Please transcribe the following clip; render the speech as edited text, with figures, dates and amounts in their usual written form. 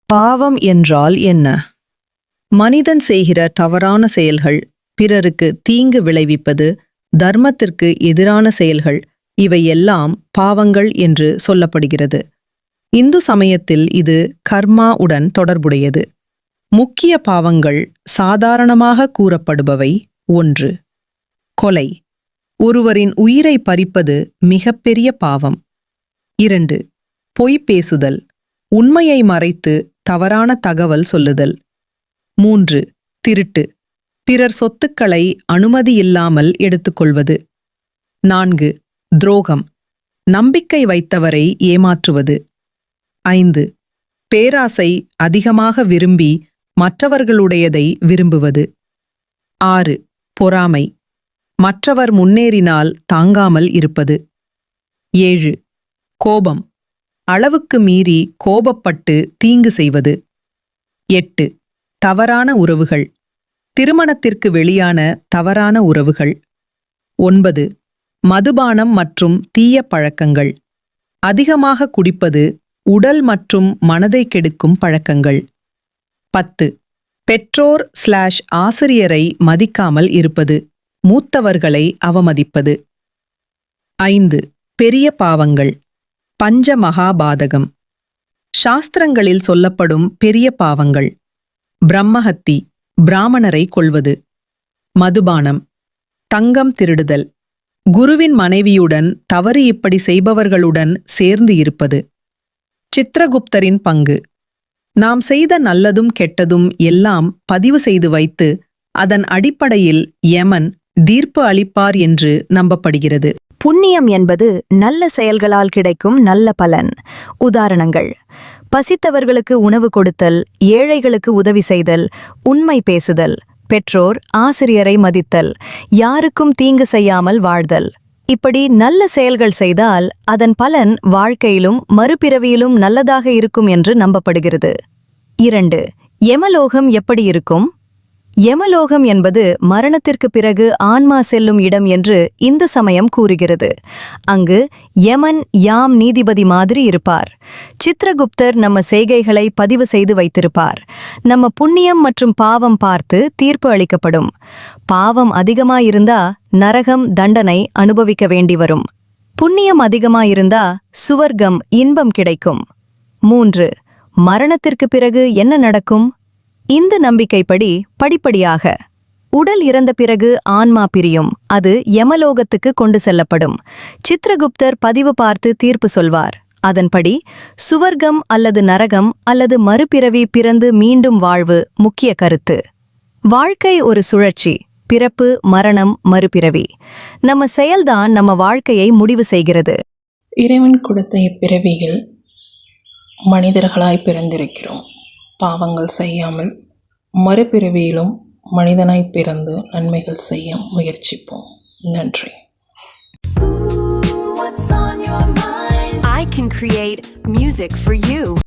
பாவம் என்றால் என்ன? மனிதன் செய்கிற தவறான செயல்கள், பிறருக்கு தீங்கு விளைவிப்பது, தர்மத்திற்கு எதிரான செயல்கள், இவையெல்லாம் பாவங்கள் என்று சொல்லப்படுகிறது. இந்து சமயத்தில் இது கர்மா உடன் தொடர்புடையது. முக்கிய பாவங்கள் சாதாரணமாக கூறப்படுபவை: 1. கொலை. ஒருவரின் உயிரை பறிப்பது மிகப்பெரிய பாவம். 2. பொய் பேசுதல். உண்மையை மறைத்து தவறான தகவல் சொல்லுதல். 3. திருட்டு. பிறர் சொத்துக்களை அனுமதியில்லாமல் எடுத்துக்கொள்வது. 4. துரோகம். நம்பிக்கை வைத்தவரை ஏமாற்றுவது. 5. பேராசை. அதிகமாக விரும்பி மற்றவர்களுடையதை விரும்புவது. 6. பொறாமை. மற்றவர் முன்னேறினால் தாங்காமல் இருப்பது. 7. கோபம். அளவுக்கு மீறி கோபப்பட்டு தீங்கு செய்வது. 8. தவறான உறவுகள். திருமணத்திற்கு வெளியான தவறான உறவுகள். 9. மதுபானம் மற்றும் தீய பழக்கங்கள். அதிகமாக குடிப்பது, உடல் மற்றும் மனதை கெடுக்கும் பழக்கங்கள். 10. பெற்றோர்/ஆசிரியரை மதிக்காமல் இருப்பது, மூத்தவர்களை அவமதிப்பது. 5. பெரிய பாவங்கள். பஞ்ச மகாபாதகம். சாஸ்திரங்களில் சொல்லப்படும் பெரிய பாவங்கள்: பிரம்மஹத்தி, பிராமணரை கொல்வது; மதுபானம், தங்கம் திருடுதல்; குருவின் மனைவியுடன் தவறு இப்படி செய்பவர்களுடன் சேர்ந்து இருப்பது. சித்ரகுப்தரின் பங்கு. நாம் செய்த நல்லதும் கெட்டதும் எல்லாம் பதிவு செய்து வைத்து அதன் அடிப்படையில் யமன் தீர்ப்பு அளிப்பார் என்று நம்பப்படுகிறது. புண்ணியம் என்பது நல்ல செயல்களால் கிடைக்கும் நல்ல பலன். உதாரணங்கள்: பசித்தவர்களுக்கு உணவு கொடுத்தல், ஏழைகளுக்கு உதவி செய்தல், உண்மை பேசுதல், பெற்றோர் ஆசிரியரை மதித்தல், யாருக்கும் தீங்கு செய்யாமல் வாழ்தல். இப்படி நல்ல செயல்கள் செய்தால் அதன் பலன் வாழ்க்கையிலும் மறுபிறவியிலும் நல்லதாக இருக்கும் என்று நம்பப்படுகிறது. 2. யமலோகம் எப்படி இருக்கும்? யமலோகம் என்பது மரணத்திற்கு பிறகு ஆன்மா செல்லும் இடம் என்று இந்து சமயம் கூறுகிறது. அங்கு யமன் யாம் நீதிபதி மாதிரி இருப்பார். சித்ரகுப்தர் நம்ம செய்கைகளை பதிவு செய்து வைத்திருப்பார். நம்ம புண்ணியம் மற்றும் பாவம் பார்த்து தீர்ப்பு அளிக்கப்படும். பாவம் அதிகமாயிருந்தா நரகம் தண்டனை அனுபவிக்க வேண்டி வரும். புண்ணியம் அதிகமாயிருந்தா சுவர்க்கம் இன்பம் கிடைக்கும். 3. மரணத்திற்கு பிறகு என்ன நடக்கும்? இந்த நம்பிக்கைப்படி படிப்படியாக உடல் இறந்த பிறகு ஆன்மா பிரியும். அது யமலோகத்துக்கு கொண்டு செல்லப்படும். சித்ரகுப்தர் பதிவு பார்த்து தீர்ப்பு சொல்வார். அதன்படி சுவர்க்கம் அல்லது நரகம் அல்லது மறுபிறவி, பிறந்து மீண்டும் வாழ்வு முக்கிய கருத்து. வாழ்க்கை ஒரு சுழற்சி: பிறப்பு, மரணம், மறுபிறவி. நம்ம செயல்தான் நம்ம வாழ்க்கையை முடிவு செய்கிறது. இறைவன் கொடுத்த இப்பிறவியில் மனிதர்களாய் பிறந்திருக்கிறோம். பாவங்கள் செய்யாமல் மறுபிறவியிலும் மனிதனாய் பிறந்து நன்மைகள் செய்ய முயற்சிப்போம். நன்றி. I can create music for you.